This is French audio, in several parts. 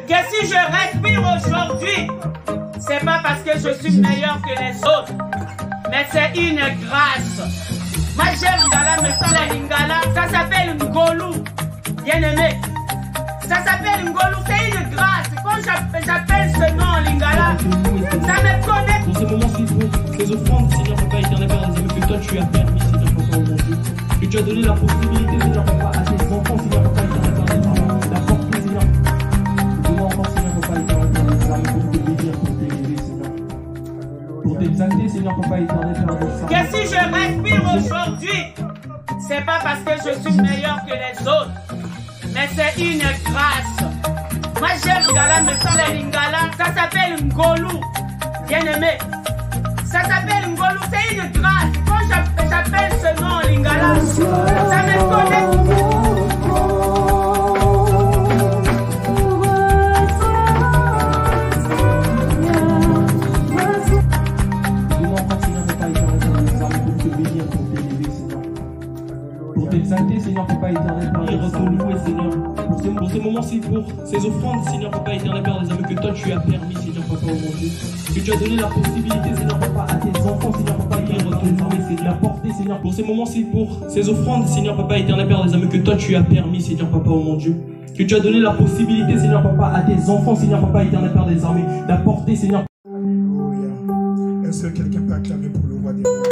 que si je respire aujourd'hui, c'est pas parce que je suis meilleur que les autres, mais c'est une grâce. Moi j'aime Lingala, mais ça la Lingala, ça s'appelle Ngolu, bien aimé. Ça s'appelle Ngolu, c'est une grâce. Quand j'appelle ce nom Lingala, ça me connecte. Dans ces moments si beaux, ces offrandes, Seigneur Papa éternel Père des amis, que toi tu as permis, Seigneur Papa, oh mon Dieu. Que tu as donné la possibilité, Seigneur Papa, à tes enfants, Seigneur Papa éternel Père des amis, d'apporter, Seigneur. Demain encore, Seigneur Papa éternel Père des amis, pour te bénir, pour t'élever, Seigneur. Pour t'exalter, Seigneur Papa éternel Père des amis. Que si je respire aujourd'hui, c'est pas parce que je suis meilleur que les autres, mais c'est une grâce. Moi j'aime Lingala, mais ça la Lingala, ça s'appelle Ngolu, bien aimé. Ça s'appelle Ngolu, c'est une grâce. Quand j'appelle ce nom Lingala, ça me connecte. T'exalter, Seigneur Papa éternel Père, et louer, Seigneur, pour ces moments si pour ces offrandes, Seigneur Papa éternel Père des amis, que toi tu as permis, Seigneur Papa, oh mon Dieu, que tu as donné la possibilité, Seigneur Papa, à tes enfants, Seigneur Papa, et louer, Seigneur, porter, Seigneur, pour ces moments si pour ces offrandes, Seigneur Papa éternel Père des amis, que toi tu as permis, Seigneur Papa, oh mon Dieu, que tu as donné la possibilité, Seigneur Papa, à tes enfants, Seigneur Papa éternel Père des armées, d'apporter, Seigneur. Alléluia. Est-ce que quelqu'un peut acclamer pour le roi des rois?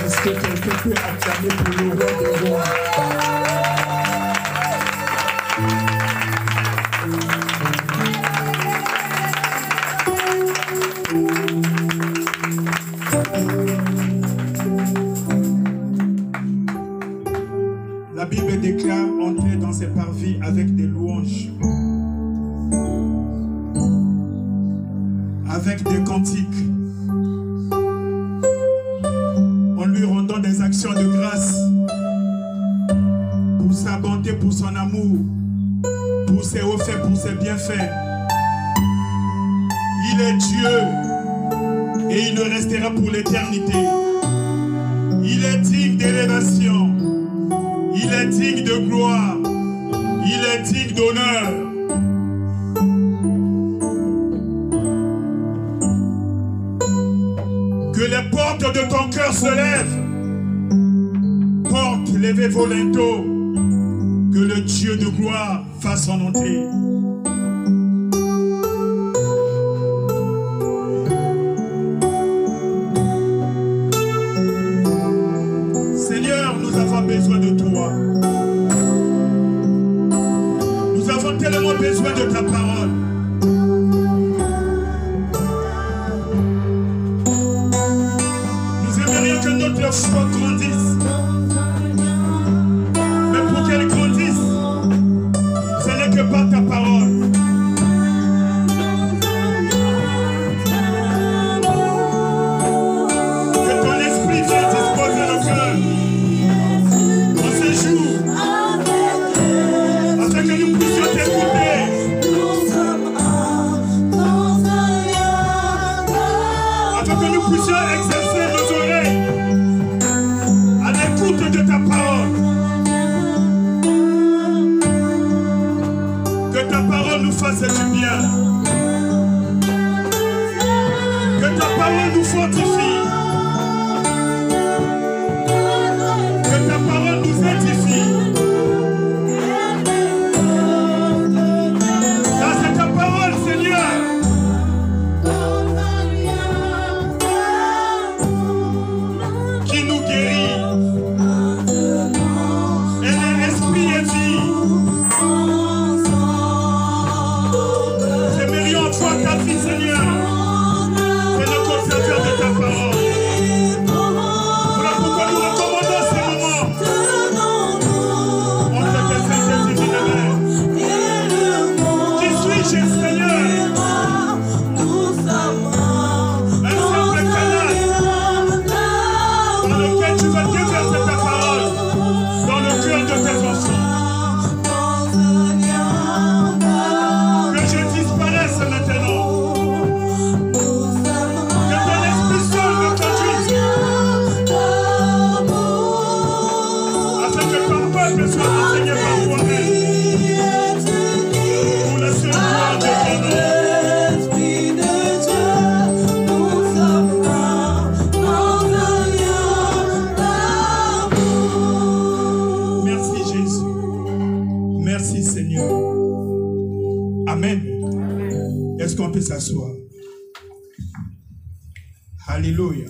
Est-ce que quelqu'un peut acclamer pour le roi des rois? La Bible déclare entrer dans ses parvis avec des louanges, avec des cantiques, en lui rendant des actions de grâce pour sa bonté, pour son amour, pour ses hauts faits, pour ses bienfaits. Il est Dieu et il le restera pour l'éternité. Il est digne d'élévation. Il est digne de gloire. Il est digne d'honneur. Que les portes de ton cœur se lèvent. Porte levée volento. Que le Dieu de gloire fasse son entrée. Seigneur, nous avons besoin de toi. Nous avons tellement besoin de ta parole. Nous aimerions que notre foi grandisse. Mais pour qu'elle grandisse, ce n'est que par ta parole. Que ton esprit vienne disposer nos cœurs en ce jour, afin que nous puissions t'écouter. Afin que nous puissions exercer nos oreilles Alléluia.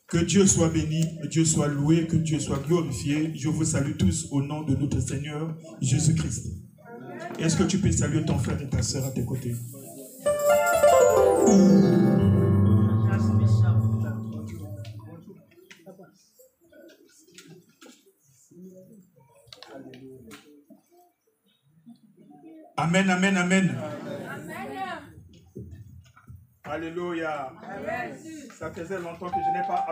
Que Dieu soit béni, que Dieu soit loué, que Dieu soit glorifié. Je vous salue tous au nom de notre Seigneur Jésus-Christ. Est-ce que tu peux saluer ton frère et ta sœur à tes côtés? Amen, amen, amen. Alléluia. Ça faisait longtemps que je n'ai pas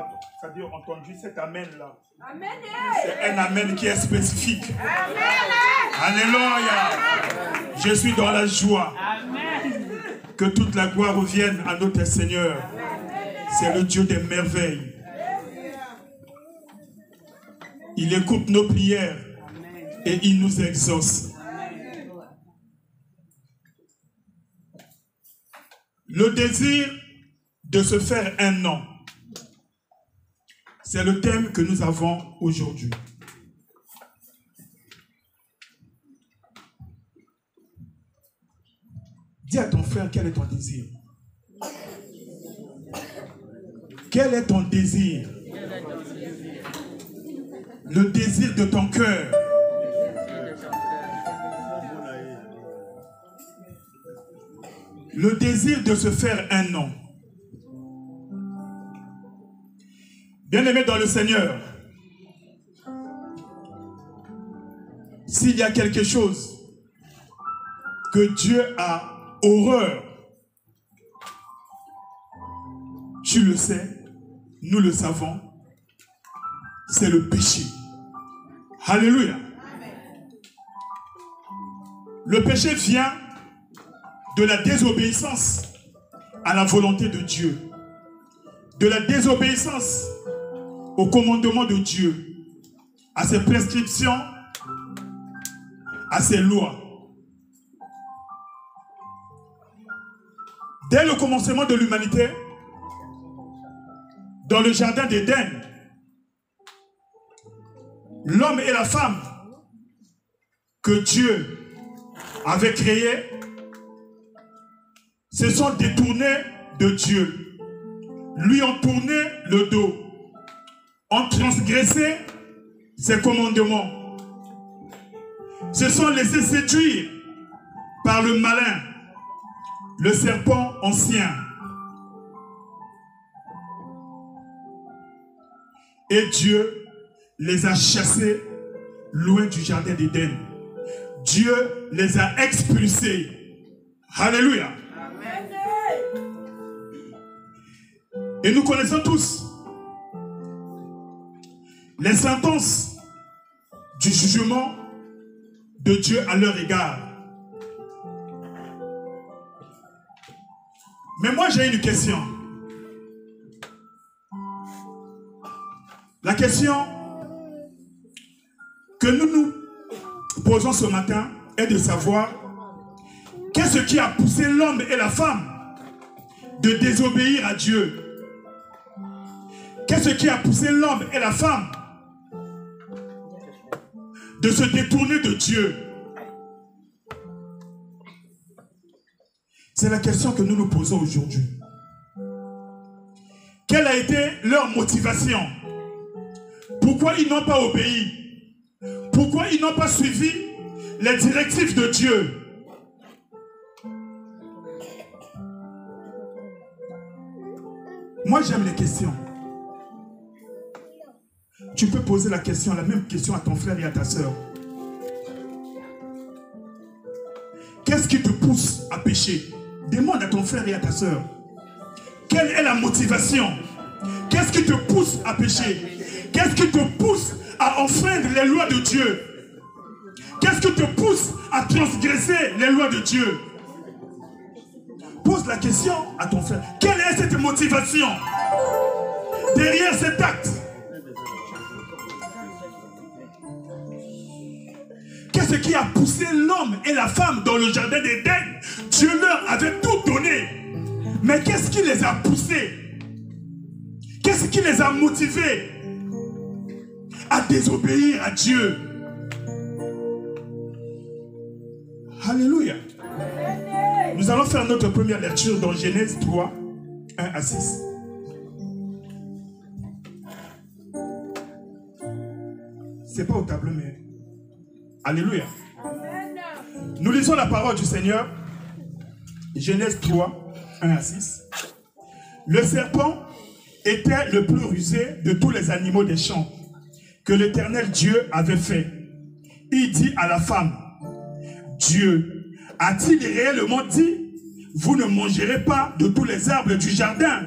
entendu cet amen-là. C'est un amen qui est spécifique. Alléluia. Je suis dans la joie. Que toute la gloire revienne à notre Seigneur. C'est le Dieu des merveilles. Il écoute nos prières et il nous exauce. Le désir de se faire un nom, c'est le thème que nous avons aujourd'hui. Dis à ton frère, quel est ton désir? Quel est ton désir? Le désir de ton cœur. Le désir de se faire un nom. Bien-aimé dans le Seigneur, s'il y a quelque chose que Dieu a horreur, tu le sais, nous le savons, c'est le péché. Alléluia. Le péché vient de la désobéissance à la volonté de Dieu, de la désobéissance au commandement de Dieu, à ses prescriptions, à ses lois. Dès le commencement de l'humanité, dans le jardin d'Éden, l'homme et la femme que Dieu avait créés se sont détournés de Dieu, lui ont tourné le dos, ont transgressé ses commandements, se sont laissés séduire par le malin, le serpent ancien. Et Dieu les a chassés loin du jardin d'Éden. Dieu les a expulsés. Alléluia. Et nous connaissons tous les sentences du jugement de Dieu à leur égard. Mais moi j'ai une question. La question que nous nous posons ce matin est de savoir qu'est-ce qui a poussé l'homme et la femme de désobéir à Dieu. Qu'est-ce qui a poussé l'homme et la femme de se détourner de Dieu? C'est la question que nous nous posons aujourd'hui. Quelle a été leur motivation? Pourquoi ils n'ont pas obéi? Pourquoi ils n'ont pas suivi les directives de Dieu? Moi, j'aime les questions. Tu peux poser la même question à ton frère et à ta sœur. Qu'est-ce qui te pousse à pécher? Demande à ton frère et à ta sœur. Quelle est la motivation? Qu'est-ce qui te pousse à pécher? Qu'est-ce qui te pousse à enfreindre les lois de Dieu? Qu'est-ce qui te pousse à transgresser les lois de Dieu? Pose la question à ton frère. Quelle est cette motivation derrière cet acte? Qu'est-ce qui a poussé l'homme et la femme dans le jardin d'Éden? Dieu leur avait tout donné. Mais qu'est-ce qui les a poussés? Qu'est-ce qui les a motivés à désobéir à Dieu? Alléluia. Nous allons faire notre première lecture dans Genèse 3, 1 à 6. C'est pas au tableau, mais... Alléluia. Nous lisons la parole du Seigneur. Genèse 3, 1 à 6. Le serpent était le plus rusé de tous les animaux des champs que l'Éternel Dieu avait fait. Il dit à la femme, Dieu a-t-il réellement dit, vous ne mangerez pas de tous les arbres du jardin?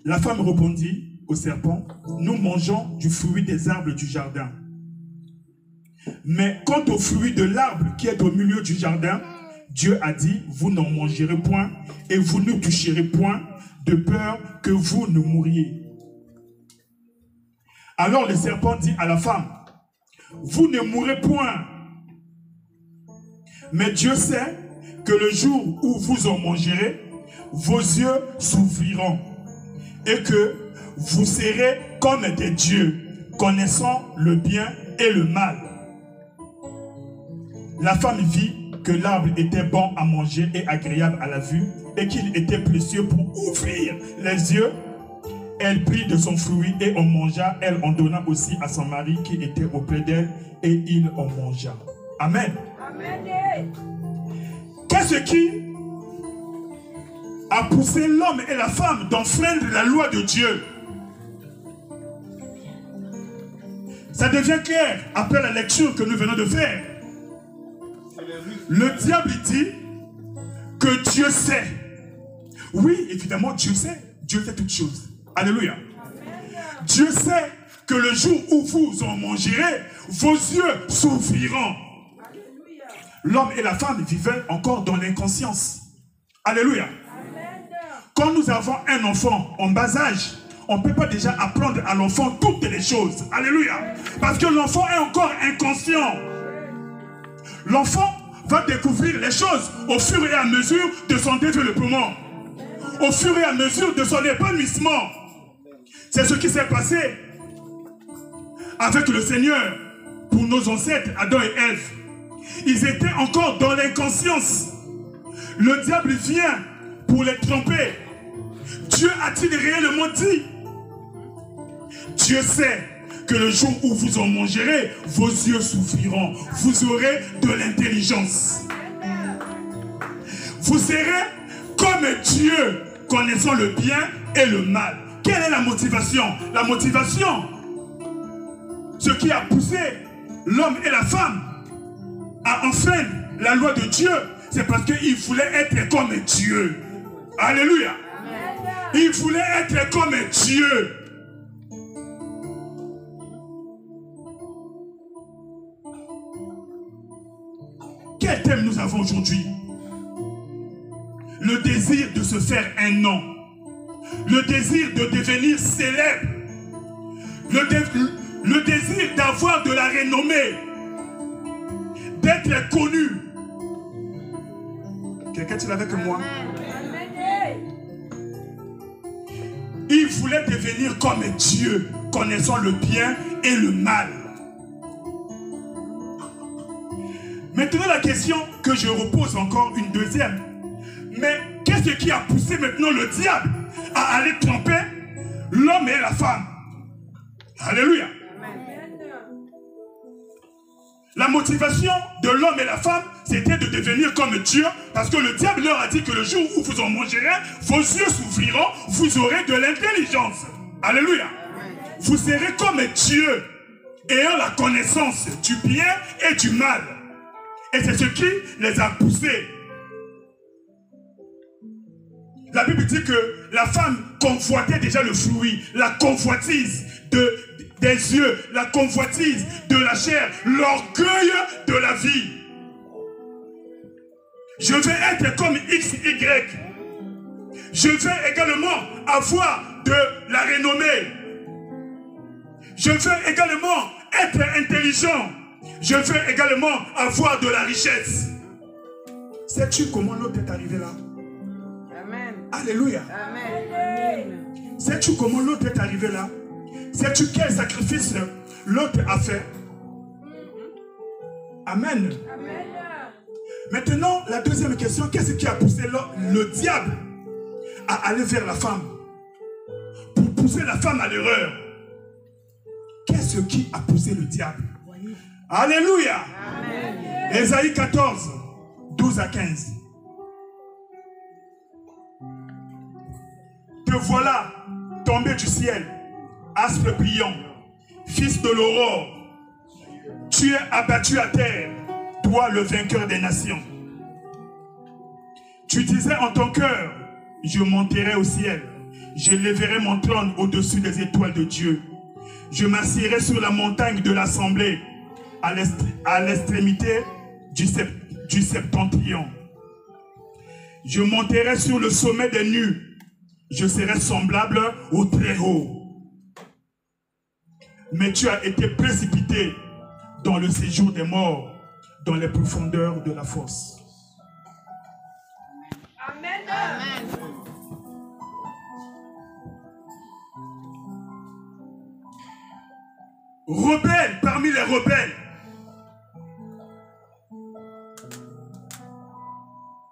La femme répondit au serpent, nous mangeons du fruit des arbres du jardin. Mais quant au fruit de l'arbre qui est au milieu du jardin, Dieu a dit, vous n'en mangerez point et vous ne toucherez point, de peur que vous ne mouriez. Alors le serpent dit à la femme, vous ne mourrez point. Mais Dieu sait que le jour où vous en mangerez, vos yeux s'ouvriront et que vous serez comme des dieux, connaissant le bien et le mal. La femme vit que l'arbre était bon à manger et agréable à la vue et qu'il était précieux pour ouvrir les yeux. Elle prit de son fruit et en mangea. Elle en donna aussi à son mari qui était auprès d'elle et il en mangea. Amen. Amen. Qu'est-ce qui a poussé l'homme et la femme d'enfreindre la loi de Dieu? Ça devient clair après la lecture que nous venons de faire. Le diable dit que Dieu sait. Oui, évidemment, Dieu sait. Dieu sait toutes choses. Alléluia. Dieu sait que le jour où vous en mangerez, vos yeux s'ouvriront. L'homme et la femme vivaient encore dans l'inconscience. Alléluia. Quand nous avons un enfant en bas âge, on ne peut pas déjà apprendre à l'enfant toutes les choses. Alléluia. Parce que l'enfant est encore inconscient. L'enfant va découvrir les choses au fur et à mesure de son développement, au fur et à mesure de son épanouissement. C'est ce qui s'est passé avec le Seigneur pour nos ancêtres Adam et Ève. Ils étaient encore dans l'inconscience. Le diable vient pour les tromper. Dieu a-t-il réellement dit? Dieu sait que le jour où vous en mangerez, vos yeux s'ouvriront. Vous aurez de l'intelligence. Vous serez comme Dieu, connaissant le bien et le mal. Quelle est la motivation? La motivation, ce qui a poussé l'homme et la femme à enfreindre la loi de Dieu, c'est parce qu'ils voulaient être comme Dieu. Alléluia. Ils voulaient être comme Dieu. Quel thème nous avons aujourd'hui? Le désir de se faire un nom. Le désir de devenir célèbre. Le désir d'avoir de la renommée. D'être connu. Quelqu'un est avec moi? Il voulait devenir comme Dieu, connaissant le bien et le mal. Maintenant, la question que je repose encore une deuxième. Mais qu'est-ce qui a poussé maintenant le diable à aller tromper l'homme et la femme? Alléluia. La motivation de l'homme et la femme, c'était de devenir comme Dieu, parce que le diable leur a dit que le jour où vous en mangerez, vos yeux s'ouvriront, vous aurez de l'intelligence. Alléluia. Vous serez comme Dieu, ayant la connaissance du bien et du mal. Et c'est ce qui les a poussés. La Bible dit que la femme convoitait déjà le fruit, la convoitise des yeux, la convoitise de la chair, l'orgueil de la vie. Je vais être comme XY. Je vais également avoir de la renommée. Je vais également être intelligent. Je vais également avoir de la richesse. Sais-tu comment l'autre est arrivé là? Amen. Alléluia. Amen. Sais-tu comment l'autre est arrivé là? Sais-tu quel sacrifice l'autre a fait? Amen. Amen. Maintenant, la deuxième question, qu'est-ce qui a poussé le diable à aller vers la femme? Pour pousser la femme à l'erreur. Qu'est-ce qui a poussé le diable? Alléluia. Amen. Ésaïe 14, 12 à 15. Te voilà tombé du ciel, astre brillant, fils de l'aurore. Tu es abattu à terre, toi le vainqueur des nations. Tu disais en ton cœur, je monterai au ciel, je lèverai mon trône au-dessus des étoiles de Dieu. Je m'assierai sur la montagne de l'assemblée, à l'extrémité du septentrion. Je monterai sur le sommet des nues. Je serai semblable au Très-Haut. Mais tu as été précipité dans le séjour des morts, dans les profondeurs de la fosse. Amen. Amen. Rebelle parmi les rebelles.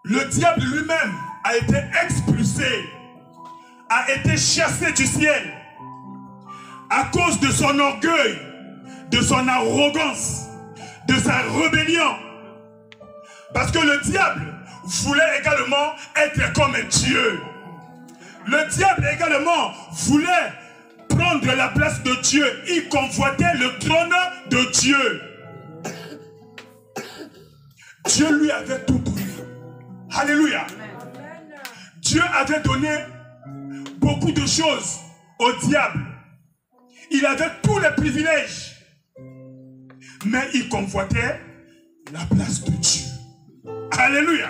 Le diable lui-même a été expulsé, a été chassé du ciel à cause de son orgueil, de son arrogance, de sa rébellion. Parce que le diable voulait également être comme Dieu. Le diable également voulait prendre la place de Dieu. Il convoitait le trône de Dieu. Dieu lui avait tout donné. Alléluia. Dieu avait donné beaucoup de choses au diable. Il avait tous les privilèges. Mais il convoitait la place de Dieu. Alléluia.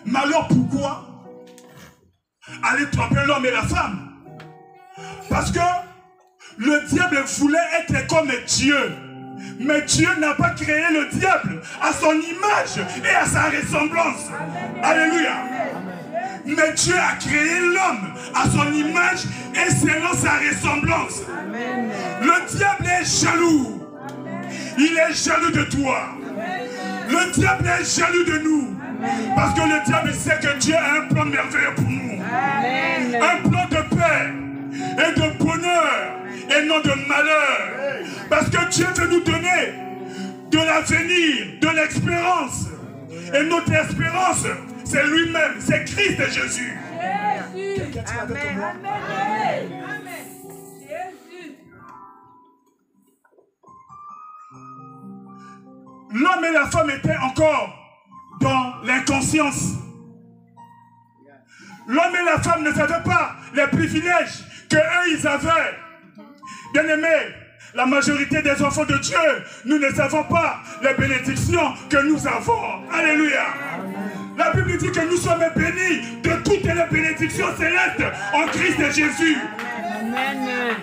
Mais alors pourquoi aller tromper l'homme et la femme? Parce que le diable voulait être comme Dieu. Mais Dieu n'a pas créé le diable à son image et à sa ressemblance. Alléluia. Mais Dieu a créé l'homme à son image et selon sa ressemblance. Le diable est jaloux. Il est jaloux de toi. Le diable est jaloux de nous. Parce que le diable sait que Dieu a un plan merveilleux pour nous. Un plan de paix et de bonheur et non de malheur. Parce que Dieu veut nous donner de l'avenir, de l'espérance. Et notre espérance, c'est lui-même, c'est Christ et Jésus. Amen. Amen. L'homme et la femme étaient encore dans l'inconscience. L'homme et la femme ne savaient pas les privilèges qu'eux ils avaient. Bien aimés, la majorité des enfants de Dieu, nous ne savons pas les bénédictions que nous avons. Alléluia. La Bible dit que nous sommes bénis de toutes les bénédictions célestes en Christ et Jésus.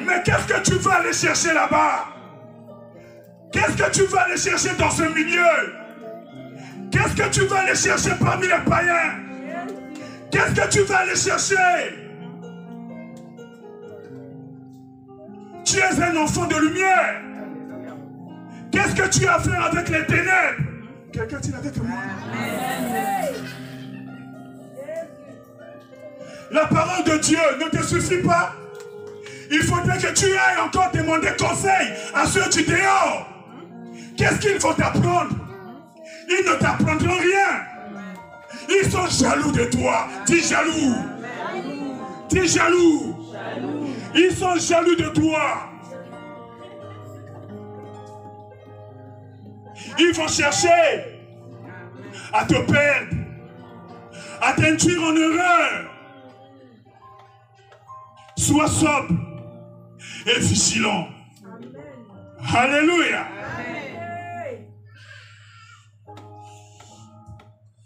Mais qu'est-ce que tu vas aller chercher là-bas? Qu'est-ce que tu vas aller chercher dans ce milieu? Qu'est-ce que tu vas aller chercher parmi les païens? Qu'est-ce que tu vas aller chercher? Tu es un enfant de lumière. Qu'est-ce que tu as à faire avec les ténèbres? Quelqu'un dit avec moi. La parole de Dieu ne te suffit pas. Il faudrait que tu ailles encore demander conseil à ceux du dehors. Qu'est-ce qu'ils vont t'apprendre? Ils ne t'apprendront rien. Ils sont jaloux de toi. Dis jaloux. Dis jaloux. Ils sont jaloux de toi. Ils vont chercher à te perdre, à t'induire en erreur. Sois sobre et vigilant. Alléluia.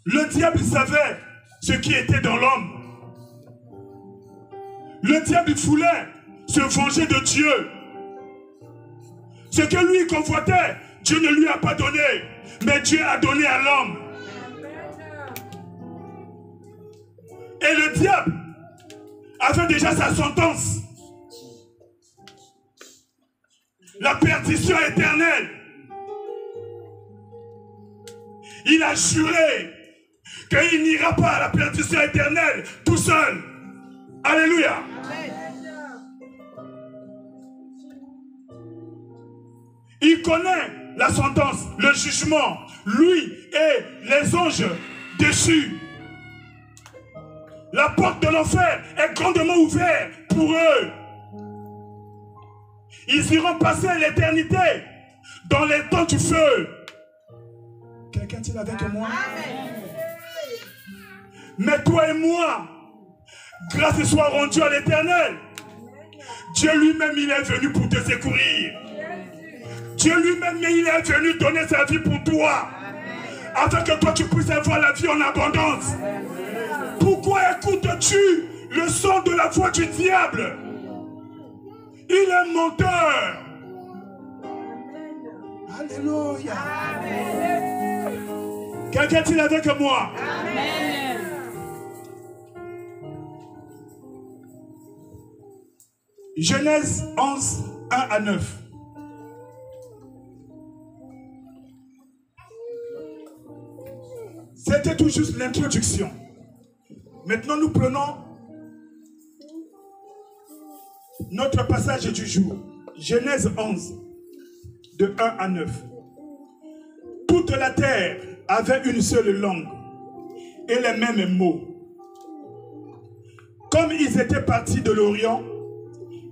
Le diable savait ce qui était dans l'homme. Le diable voulait se venger de Dieu. Ce que lui convoitait, Dieu ne lui a pas donné, mais Dieu a donné à l'homme. Et le diable avait déjà sa sentence. La perdition éternelle. il a juré qu'il n'ira pas à la perdition éternelle tout seul. Alléluia. Il connaît la sentence, le jugement, lui et les anges déchus. La porte de l'enfer est grandement ouverte pour eux. Ils iront passer l'éternité dans les temps du feu. Quelqu'un est avec moi? Mais toi et moi, grâce soit rendue à l'Éternel. Dieu lui-même, il est venu pour te secourir. Dieu lui-même, il est venu donner sa vie pour toi. Afin que toi, tu puisses avoir la vie en abondance. Pourquoi écoutes-tu le son de la voix du diable? Il est menteur. Alléluia. Quelqu'un est avec moi? Amen. Genèse 11, 1 à 9. C'était tout juste l'introduction. Maintenant, nous prenons notre passage du jour. Genèse 11, de 1 à 9. Toute la terre avait une seule langue et les mêmes mots. Comme ils étaient partis de l'Orient,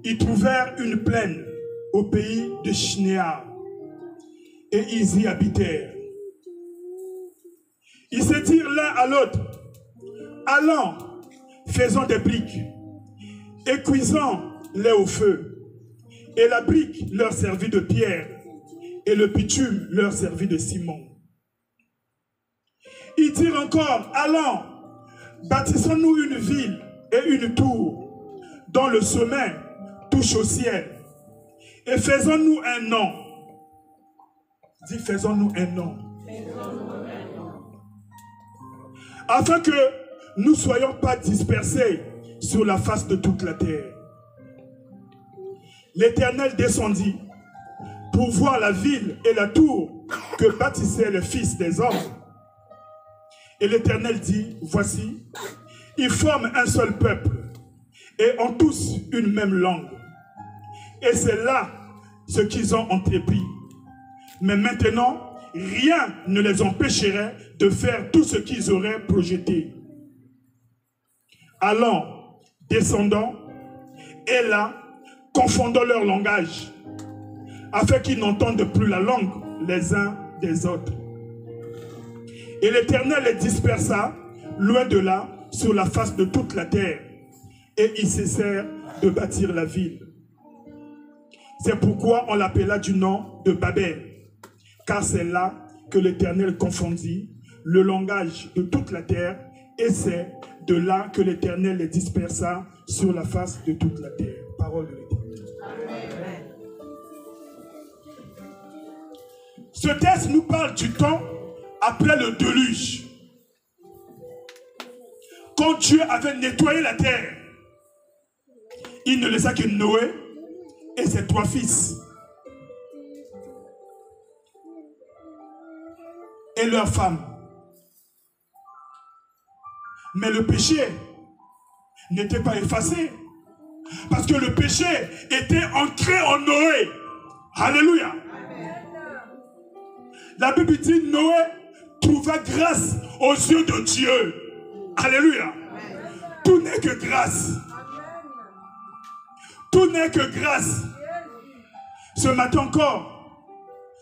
ils trouvèrent une plaine au pays de Shinéar et ils y habitèrent. Ils se dirent l'un à l'autre: allons, faisons des briques et cuisons-les au feu. Et la brique leur servit de pierre et le bitume leur servit de ciment. Ils dirent encore: allons, bâtissons-nous une ville et une tour dont le sommet touche au ciel, et faisons-nous un nom. Dis: faisons-nous un nom. Afin que nous ne soyons pas dispersés sur la face de toute la terre. L'Éternel descendit pour voir la ville et la tour que bâtissaient les fils des hommes. Et l'Éternel dit: voici, ils forment un seul peuple et ont tous une même langue. Et c'est là ce qu'ils ont entrepris. Mais maintenant, rien ne les empêcherait de faire tout ce qu'ils auraient projeté. Allons, descendons, et là, confondons leur langage, afin qu'ils n'entendent plus la langue les uns des autres. Et l'Éternel les dispersa, loin de là, sur la face de toute la terre, et ils cessèrent de bâtir la ville. C'est pourquoi on l'appela du nom de Babel, car c'est là que l'Éternel confondit le langage de toute la terre, et c'est de là que l'Éternel les dispersa sur la face de toute la terre. Parole de l'Éternel. Amen. Ce texte nous parle du temps après le déluge. Quand Dieu avait nettoyé la terre, il ne laissa que Noé et ses 3 fils et leurs femmes. Mais le péché n'était pas effacé, parce que le péché était ancré en Noé. Alléluia. La Bible dit: Noé trouva grâce aux yeux de Dieu. Alléluia. Tout n'est que grâce. Tout n'est que grâce. Ce matin encore,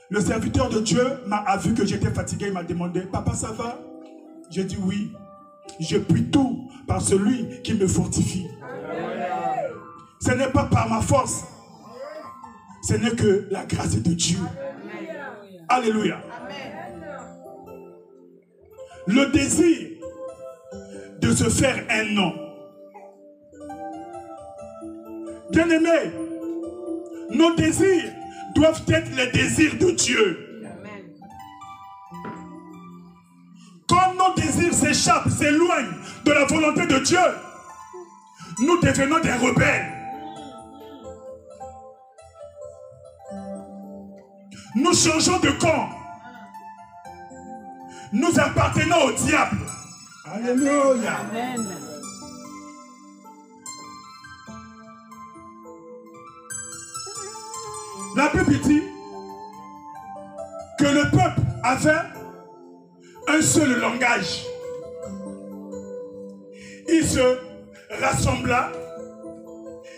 le serviteur de Dieu m'a vu que j'étais fatigué. Il m'a demandé: papa, ça va? J'ai dit oui. Je puis tout par celui qui me fortifie. Ce n'est pas par ma force. Ce n'est que la grâce de Dieu. Alléluia. Le désir de se faire un nom. Bien-aimés, nos désirs doivent être les désirs de Dieu. Quand nos désirs s'échappent, s'éloignent de la volonté de Dieu, nous devenons des rebelles. Nous changeons de camp. nous appartenons au diable. Alléluia. Amen. La Bible dit que le peuple avait un seul langage. Il se rassembla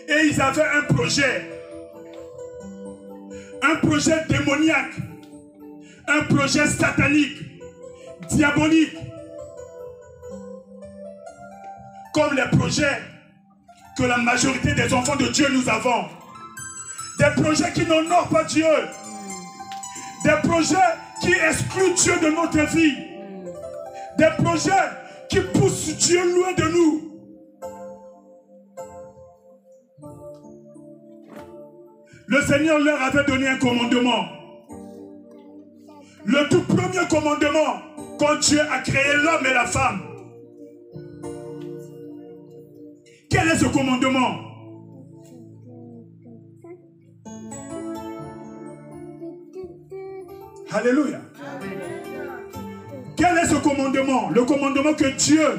et ils avaient un projet démoniaque, un projet satanique, diabolique, comme les projets que la majorité des enfants de Dieu nous avons. Des projets qui n'honorent pas Dieu, des projets qui excluent Dieu de notre vie, des projets qui poussent Dieu loin de nous. Le Seigneur leur avait donné un commandement. Le tout premier commandement, quand Dieu a créé l'homme et la femme. Quel est ce commandement? Alléluia. Quel est ce commandement? Le commandement que Dieu,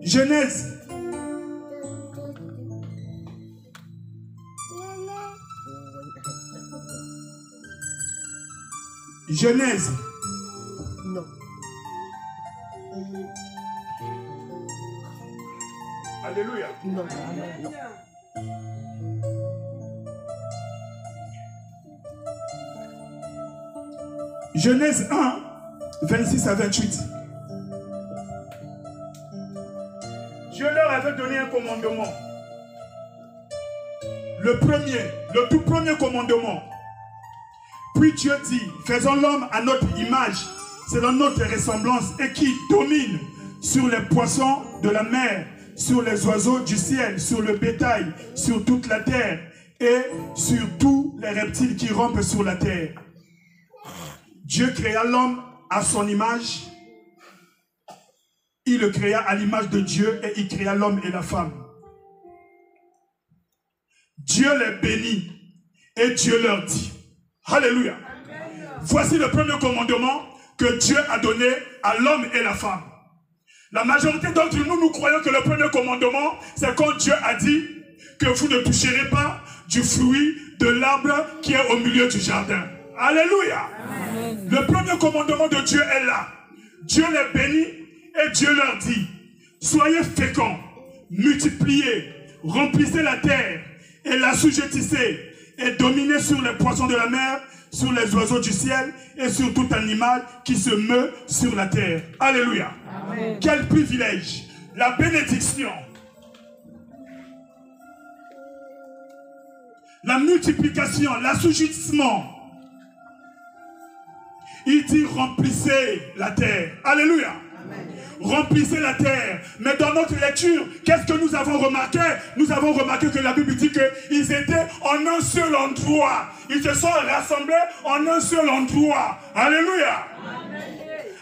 Genèse, Non. Alléluia. Non. Genèse 1, 26 à 28. Dieu leur avait donné un commandement. Le tout premier commandement. Puis Dieu dit, faisons l'homme à notre image, selon notre ressemblance, et qui domine sur les poissons de la mer, sur les oiseaux du ciel, sur le bétail, sur toute la terre, et sur tous les reptiles qui rampent sur la terre. Dieu créa l'homme à son image. Il le créa à l'image de Dieu et il créa l'homme et la femme. Dieu les bénit et Dieu leur dit, alléluia. Voici le premier commandement que Dieu a donné à l'homme et la femme. La majorité d'entre nous, nous croyons que le premier commandement, c'est quand Dieu a dit que vous ne toucherez pas du fruit de l'arbre qui est au milieu du jardin. Alléluia. Amen. Le premier commandement de Dieu est là. Dieu les bénit et Dieu leur dit, soyez féconds, multipliez, remplissez la terre et l'assujettissez et dominez sur les poissons de la mer, sur les oiseaux du ciel et sur tout animal qui se meut sur la terre. Alléluia. Amen. Quel privilège. La bénédiction. La multiplication, l'assujettissement. Il dit remplissez la terre. Alléluia. Amen. Remplissez la terre. Mais dans notre lecture, qu'est-ce que nous avons remarqué? Nous avons remarqué que la Bible dit qu'ils étaient en un seul endroit. Ils se sont rassemblés en un seul endroit. Alléluia. Amen.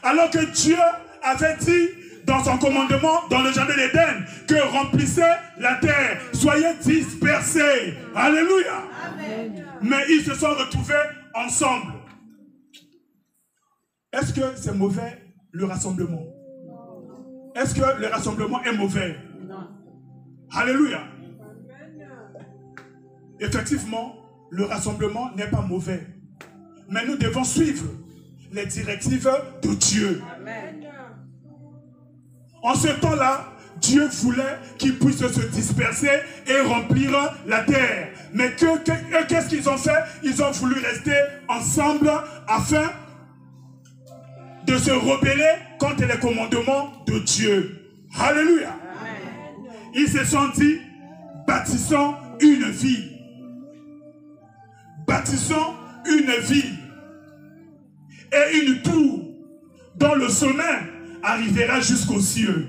Alors que Dieu avait dit dans son commandement, dans le jardin d'Éden, que remplissez la terre, soyez dispersés. Alléluia. Amen. Mais ils se sont retrouvés ensemble. Est-ce que c'est mauvais le rassemblement? Est-ce que le rassemblement est mauvais? Non. Alléluia. Effectivement, le rassemblement n'est pas mauvais. Mais nous devons suivre les directives de Dieu. Amen. En ce temps-là, Dieu voulait qu'ils puissent se disperser et remplir la terre. Mais qu'est-ce qu'ils ont fait? Ils ont voulu rester ensemble afin de se rebeller contre les commandements de Dieu. Alléluia. Amen. Ils se sont dit, bâtissons une ville. Bâtissons une ville et une tour dont le sommet arrivera jusqu'aux cieux.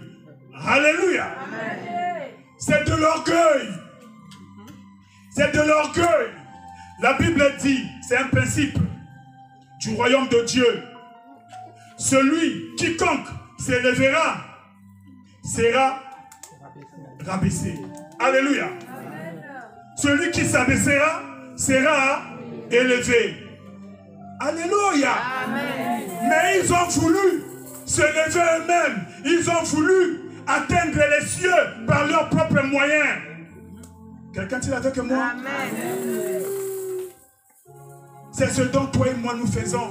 Alléluia. Amen. C'est de l'orgueil. C'est de l'orgueil. La Bible dit, c'est un principe du royaume de Dieu. Quiconque s'élèvera sera rabaissé. Alléluia. Amen. Celui qui s'abaissera sera élevé. Alléluia. Amen. Mais ils ont voulu se lever eux-mêmes. Ils ont voulu atteindre les cieux par leurs propres moyens. Quelqu'un dit avec moi? Amen. C'est ce dont toi et moi nous faisons.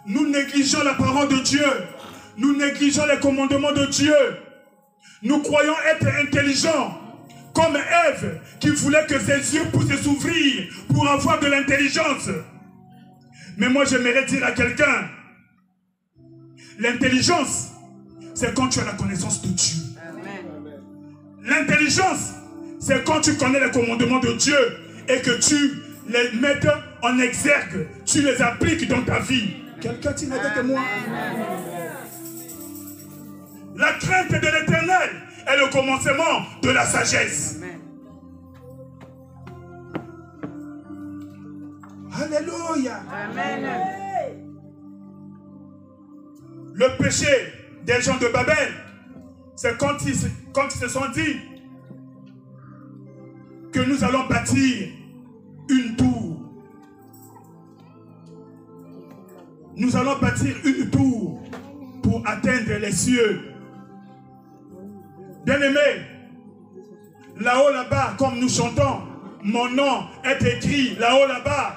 Nous négligeons la parole de Dieu. Nous négligeons les commandements de Dieu. Nous croyons être intelligents. Comme Ève qui voulait que ses yeux puissent s'ouvrir pour avoir de l'intelligence. Mais moi j'aimerais dire à quelqu'un, l'intelligence, c'est quand tu as la connaissance de Dieu. L'intelligence, c'est quand tu connais les commandements de Dieu et que tu les mets en exergue, tu les appliques dans ta vie. Quelqu'un dit avec moi? La crainte de l'Éternel est le commencement de la sagesse. Alléluia. Amen. Le péché des gens de Babel, c'est quand ils se sont dit que nous allons bâtir une tour. Nous allons bâtir une tour pour atteindre les cieux. Bien-aimés, là-haut, là-bas, comme nous chantons, mon nom est écrit là-haut, là-bas.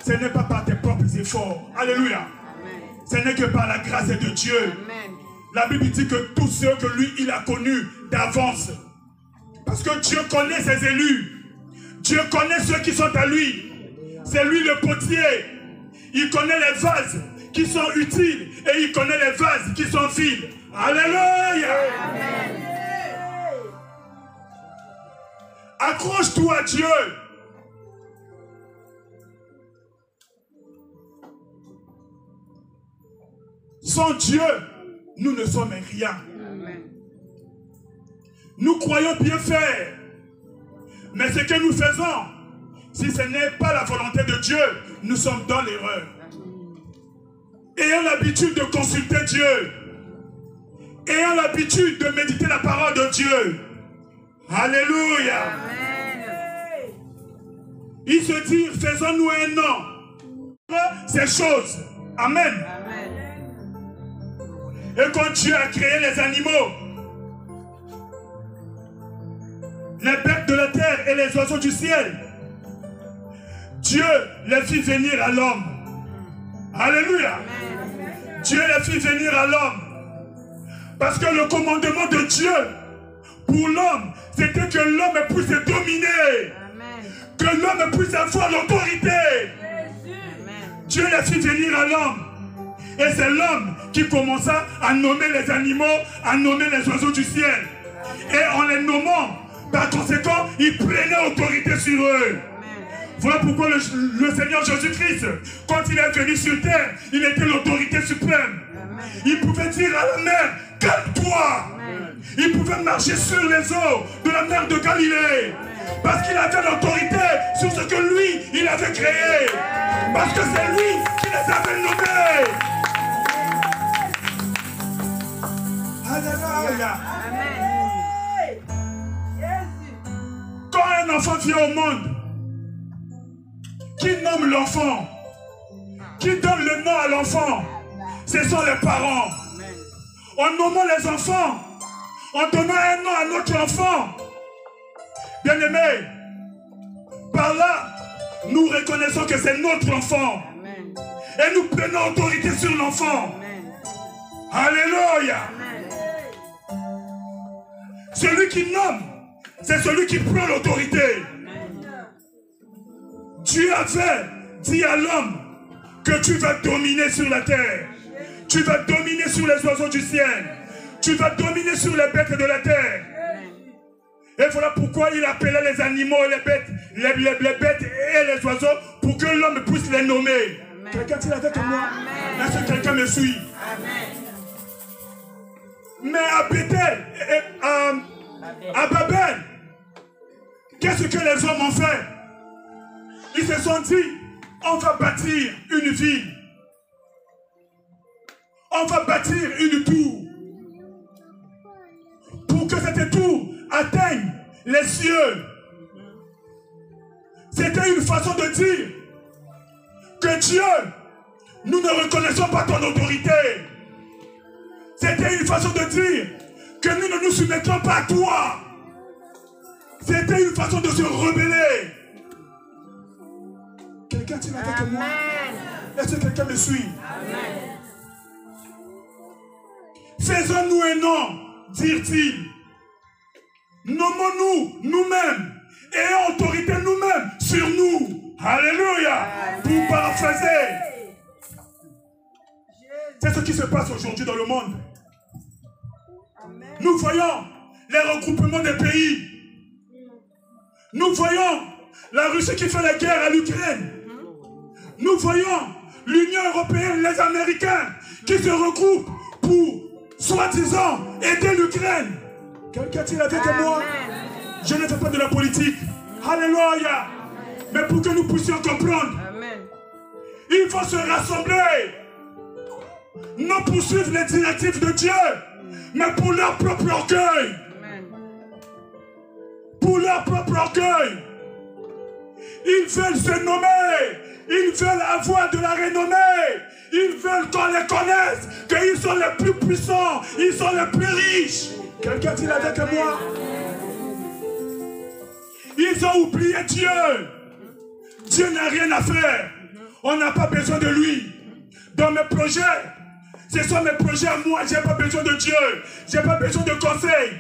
Ce n'est pas par tes propres efforts. Alléluia. Amen. Ce n'est que par la grâce de Dieu. Amen. La Bible dit que tous ceux que lui, il a connus d'avance. Parce que Dieu connaît ses élus. Dieu connaît ceux qui sont à lui. C'est lui le potier. Il connaît les vases qui sont utiles et il connaît les vases qui sont vides. Alléluia. Amen. Accroche-toi à Dieu. Sans Dieu, nous ne sommes rien. Amen. Nous croyons bien faire. Mais ce que nous faisons, si ce n'est pas la volonté de Dieu, nous sommes dans l'erreur. Ayons l'habitude de consulter Dieu. Ayons l'habitude de méditer la parole de Dieu. Alléluia. Amen. Il se dit, faisons-nous un nom. Ces choses. Amen. Amen. Et quand Dieu a créé les animaux, les bêtes de la terre et les oiseaux du ciel, Dieu les fit venir à l'homme. Alléluia. Amen. Dieu les fit venir à l'homme. Parce que le commandement de Dieu pour l'homme, c'était que l'homme puisse dominer. Amen. Que l'homme puisse avoir l'autorité. Dieu les fit venir à l'homme. Et c'est l'homme qui commença à nommer les animaux, à nommer les oiseaux du ciel. Et en les nommant, par conséquent, il prenait autorité sur eux. Voilà pourquoi le Seigneur Jésus-Christ, quand il est venu sur terre, il était l'autorité suprême. Il pouvait dire à la mer, calme-toi. Il pouvait marcher sur les eaux de la mer de Galilée. Parce qu'il avait l'autorité sur ce que lui, il avait créé. Parce que c'est lui qui les avait nommés. Alléluia. Quand un enfant vient au monde, qui nomme l'enfant, qui donne le nom à l'enfant, ce sont les parents. En nommant les enfants, en donnant un nom à notre enfant, bien-aimé, par là, nous reconnaissons que c'est notre enfant. Et nous prenons autorité sur l'enfant. Alléluia. Celui qui nomme, c'est celui qui prend l'autorité. Dieu avait dit à l'homme que tu vas dominer sur la terre. Tu vas dominer sur les oiseaux du ciel. Tu vas dominer sur les bêtes de la terre. Et voilà pourquoi il appelait les animaux et les bêtes, les bêtes et les oiseaux pour que l'homme puisse les nommer. Quelqu'un dit avec moi? Est-ce que quelqu'un me suit? Amen. Mais à Bethel, à Babel, qu'est-ce que les hommes ont fait? Ils se sont dit, on va bâtir une ville. On va bâtir une tour. Pour que cette tour atteigne les cieux. C'était une façon de dire que Dieu, nous ne reconnaissons pas ton autorité. C'était une façon de dire que nous ne nous soumettrons pas à toi. C'était une façon de se rebeller. Quelqu'un dit avec moi? Est-ce que quelqu'un me suit? Amen. Faisons-nous un nom, dirent-ils. Nommons-nous nous-mêmes et autorité nous-mêmes sur nous. Alléluia. Pour paraphraser. C'est ce qui se passe aujourd'hui dans le monde. Nous voyons les regroupements des pays. Nous voyons la Russie qui fait la guerre à l'Ukraine. Nous voyons l'Union européenne, les Américains qui se regroupent pour, soi-disant, aider l'Ukraine. Quelqu'un dit avec moi? Je ne fais pas de la politique. Alléluia. Mais pour que nous puissions comprendre, il faut se rassembler. Non pour suivre les directives de Dieu, mais pour leur propre orgueil. Pour leur propre orgueil. Ils veulent se nommer. Ils veulent avoir de la renommée. Ils veulent qu'on les connaisse. Qu'ils sont les plus puissants. Ils sont les plus riches. Quelqu'un dit avec moi? Ils ont oublié Dieu. Dieu n'a rien à faire. On n'a pas besoin de lui. Dans mes projets, ce sont mes projets à moi. Je n'ai pas besoin de Dieu. Je n'ai pas besoin de conseils.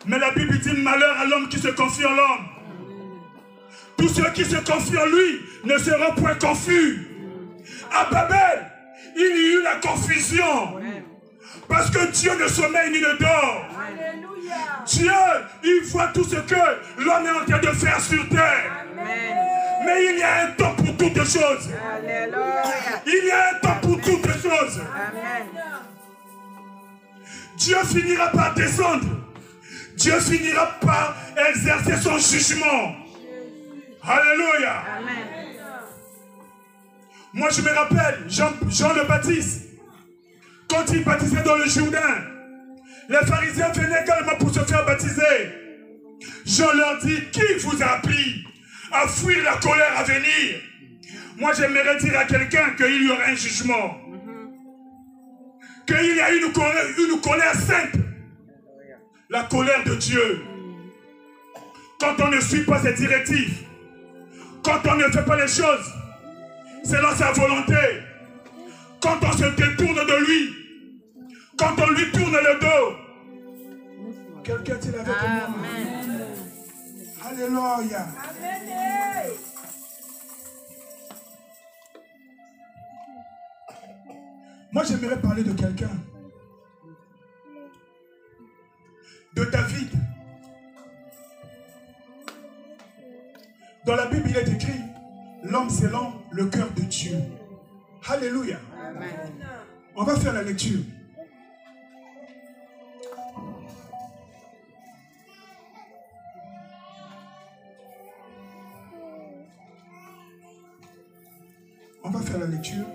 Mais la Bible dit malheur à l'homme qui se confie en l'homme. Tous ceux qui se confient en lui ne seront point confus. À Babel, il y a eu la confusion. Parce que Dieu ne sommeille ni ne dort. Dieu, il voit tout ce que l'homme est en train de faire sur terre. Mais il y a un temps pour toutes choses. Il y a un temps pour toutes choses. Dieu finira par descendre. Dieu finira par exercer son jugement. Alléluia. Moi je me rappelle Jean le Baptiste. Quand il baptisait dans le Jourdain, les pharisiens venaient également pour se faire baptiser. Jean leur dit, qui vous a appris à fuir la colère à venir? Moi j'aimerais dire à quelqu'un qu'il y aura un jugement. Qu'il y a une colère sainte. La colère de Dieu. Quand on ne suit pas ses directives, quand on ne fait pas les choses selon sa volonté, quand on se détourne de lui, quand on lui tourne le dos. Quelqu'un dit avec moi? Alléluia. Moi j'aimerais parler de quelqu'un. De David. Dans la Bible, il est écrit l'homme selon le cœur de Dieu. Alléluia. Amen. On va faire la lecture. On va faire la lecture.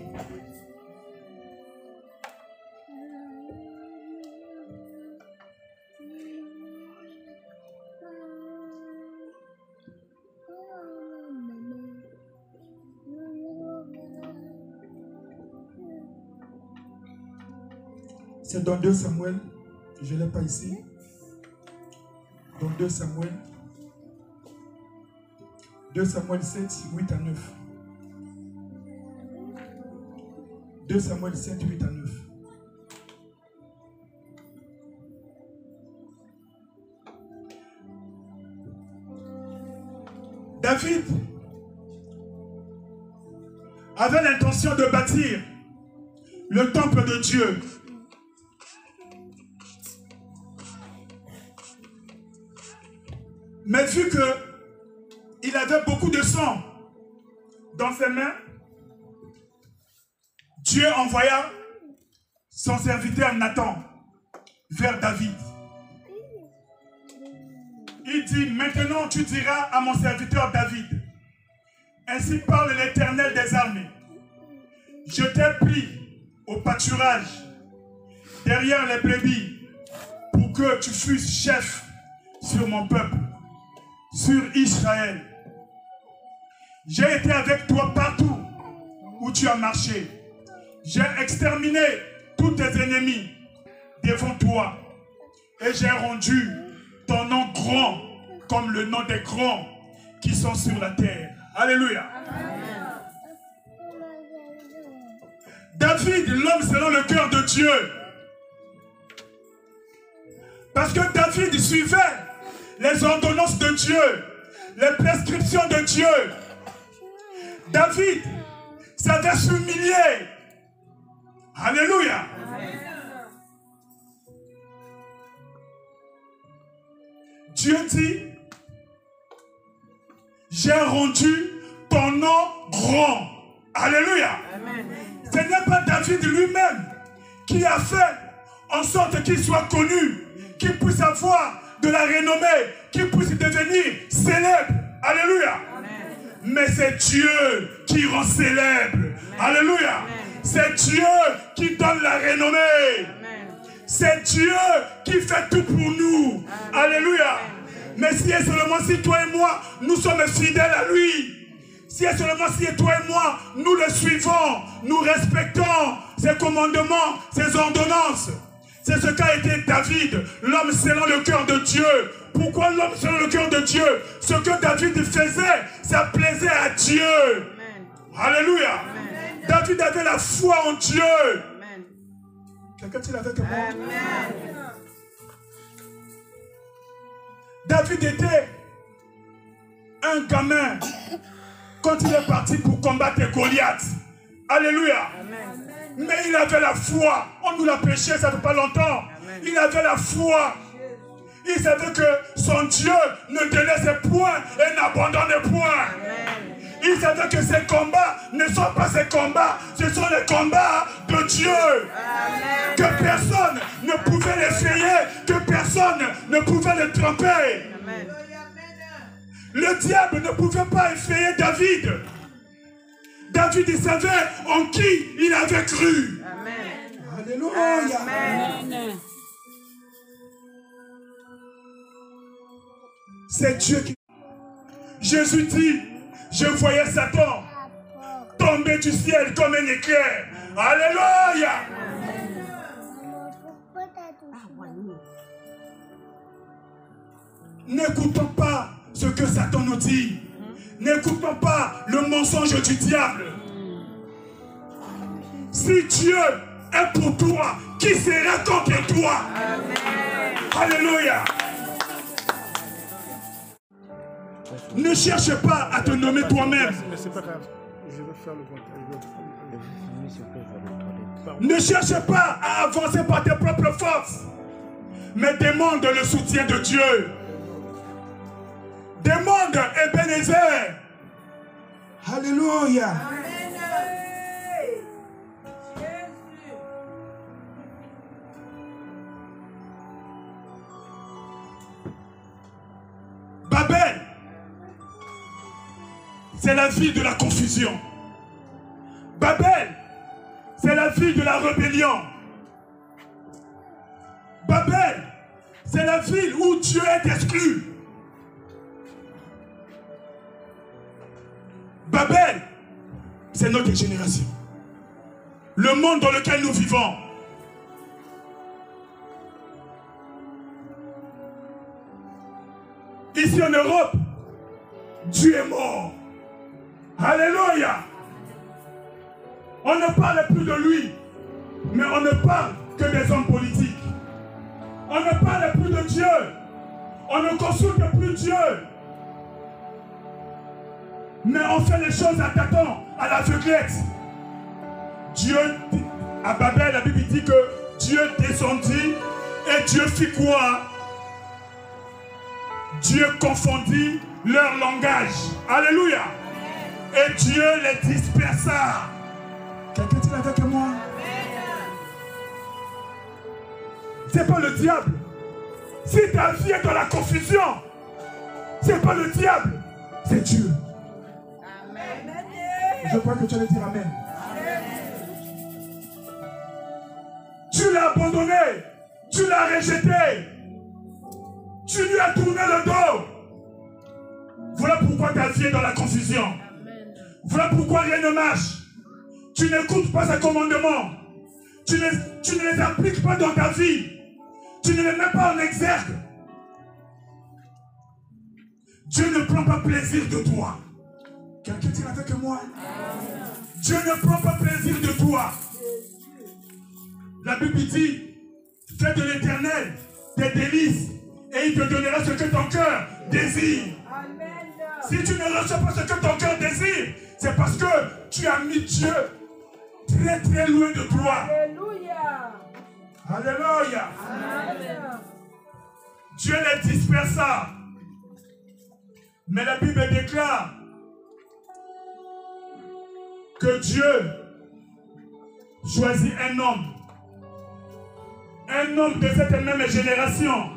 C'est dans 2 Samuel, je ne l'ai pas ici. Dans 2 Samuel 7, 8 à 9. 2 Samuel 7, 8 à 9. David avait l'intention de bâtir le temple de Dieu. Mais vu qu'il avait beaucoup de sang dans ses mains, Dieu envoya son serviteur Nathan vers David. Il dit, maintenant tu diras à mon serviteur David, ainsi parle l'Éternel des armées. Je t'ai pris au pâturage derrière les brebis pour que tu fusses chef sur mon peuple, sur Israël. J'ai été avec toi partout où tu as marché. J'ai exterminé tous tes ennemis devant toi. Et j'ai rendu ton nom grand comme le nom des grands qui sont sur la terre. Alléluia. David, l'homme selon le cœur de Dieu. Parce que David suivait les ordonnances de Dieu, les prescriptions de Dieu. David savait s'humilier. Alléluia. Dieu dit, j'ai rendu ton nom grand. Alléluia. Ce n'est pas David lui-même qui a fait en sorte qu'il soit connu, qu'il puisse avoir de la renommée, qu'il puisse devenir célèbre. Alléluia. Mais c'est Dieu qui rend célèbre. Alléluia. C'est Dieu qui donne la renommée. C'est Dieu qui fait tout pour nous. Alléluia. Mais si et seulement si toi et moi, nous sommes fidèles à lui. Si et seulement si toi et moi, nous le suivons, nous respectons ses commandements, ses ordonnances. C'est ce qu'a été David, l'homme selon le cœur de Dieu. Pourquoi l'homme selon le cœur de Dieu? Ce que David faisait, ça plaisait à Dieu. Amen. Alléluia. Amen. David avait la foi en Dieu. Quelqu'un dit avec moi? Amen. David était un gamin quand il est parti pour combattre Goliath. Alléluia. Amen. Mais il avait la foi. On nous l'a péché, ça ne fait pas longtemps. Amen. Il avait la foi. Il savait que son Dieu ne délaissait point et n'abandonnait point. Amen. Il savait que ces combats ne sont pas ses combats, ce sont les combats de Dieu. Amen. Que personne ne pouvait l'effrayer, que personne ne pouvait le tromper. Amen. Le diable ne pouvait pas effrayer David. David, il savait en qui il avait cru. Amen. Alléluia. Amen. C'est Dieu qui... Jésus dit, je voyais Satan tomber du ciel comme un éclair. Alléluia. N'écoutons pas ce que Satan nous dit. N'écoutons pas le mensonge du diable. Si Dieu est pour toi, qui sera contre toi? Amen. Alléluia. Ne cherche pas à te nommer toi-même. Mais c'est pas grave. Je vais faire le contraire. Ne cherche pas à avancer par tes propres forces. Mais demande le soutien de Dieu. Demande Ebenezer. Alléluia. Babel, c'est la ville de la confusion. Babel, c'est la ville de la rébellion. Babel, c'est la ville où Dieu est exclu. Babel, c'est notre génération. Le monde dans lequel nous vivons. Ici en Europe, Dieu est mort. Alléluia. On ne parle plus de lui, mais on ne parle que des hommes politiques. On ne parle plus de Dieu. On ne consulte plus Dieu. Mais on fait les choses à tâtons, à l'aveuglette. Dieu, à Babel, la Bible dit que Dieu descendit et Dieu fit quoi? Dieu confondit leur langage. Alléluia. Et Dieu les dispersa. Quelqu'un dit avec moi? C'est pas le diable. Si ta vie est dans la confusion, c'est pas le diable, c'est Dieu. Amen. Je crois que tu allais dire Amen. Tu l'as abandonné, tu l'as rejeté, tu lui as tourné le dos. Voilà pourquoi ta vie est dans la confusion. Voilà pourquoi rien ne marche. tu n'écoutes pas ses commandements, tu ne les appliques pas dans ta vie, tu ne les mets pas en exergue, Dieu ne prend pas plaisir de toi. Quelqu'un dit avec moi? Dieu ne prend pas plaisir de toi. La Bible dit, fais de l'Éternel tes délices et il te donnera ce que ton cœur désire. Amen. Si tu ne reçois pas ce que ton cœur désire, c'est parce que tu as mis Dieu très très loin de toi. Alléluia. Alléluia. Amen. Dieu les dispersa. Mais la Bible déclare que Dieu choisit un homme de cette même génération,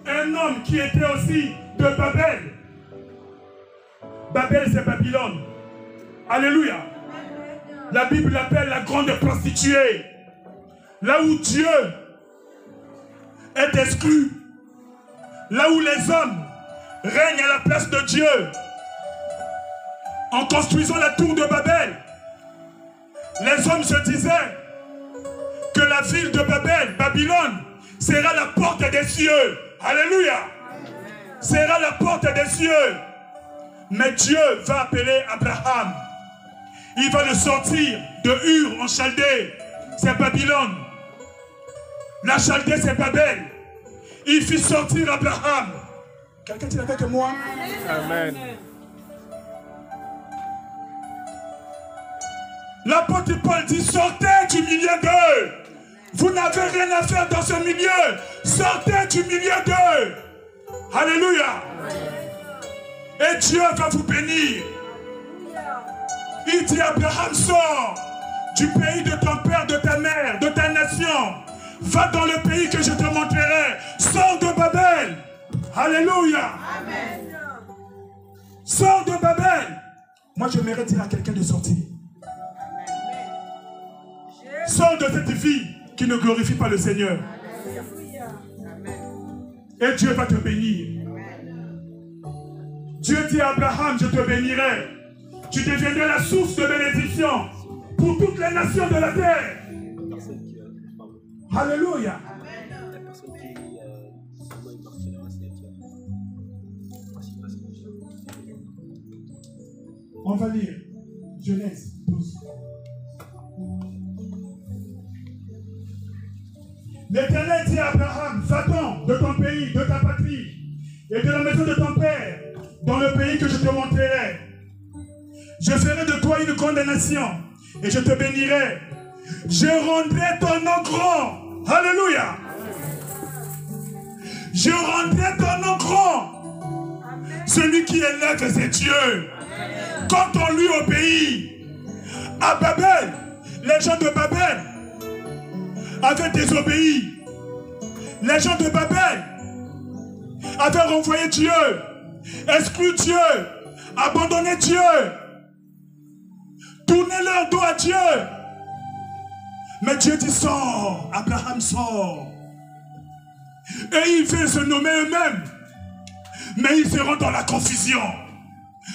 un homme qui était aussi de Babel. Babel, c'est Babylone. Alléluia. La Bible l'appelle la grande prostituée. Là où Dieu est exclu, là où les hommes règnent à la place de Dieu, en construisant la tour de Babel, les hommes se disaient que la ville de Babel, Babylone, sera la porte des cieux. Alléluia. Sera la porte des cieux. Mais Dieu va appeler Abraham. Il va le sortir de Ur en Chaldée. C'est Babylone. La Chaldée, c'est Babel. Il fit sortir Abraham. Quelqu'un dit avec moi? Amen. L'apôtre Paul dit, sortez du milieu d'eux. Vous n'avez rien à faire dans ce milieu. Sortez du milieu d'eux. Alléluia. Et Dieu va vous bénir. Il dit, Abraham, sors du pays de ton père, de ta mère, de ta nation. Va dans le pays que je te montrerai. Sors de Babel. Alléluia. Amen. Sors de Babel. Moi, j'aimerais dire à quelqu'un de sortir. Sors de cette vie qui ne glorifie pas le Seigneur. Et Dieu va te bénir. Dieu dit à Abraham, je te bénirai. Tu deviendras la source de bénédiction pour toutes les nations de la terre. Alléluia. On va lire Genèse 12. L'Éternel dit à Abraham, va-t'en de ton pays, de ta patrie et de la maison de ton père, dans le pays que je te montrerai. Je ferai de toi une grande nation et je te bénirai. Je rendrai ton nom grand. Alléluia. Je rendrai ton nom grand. Celui qui élève, c'est Dieu. Quand on lui obéit, à Babel, les gens de Babel avaient désobéi. Les gens de Babel avaient renvoyé Dieu, exclu Dieu, abandonné Dieu, tourné leur dos à Dieu. Mais Dieu dit, sors, Abraham sort. Et ils veulent se nommer eux-mêmes, mais ils seront dans la confusion.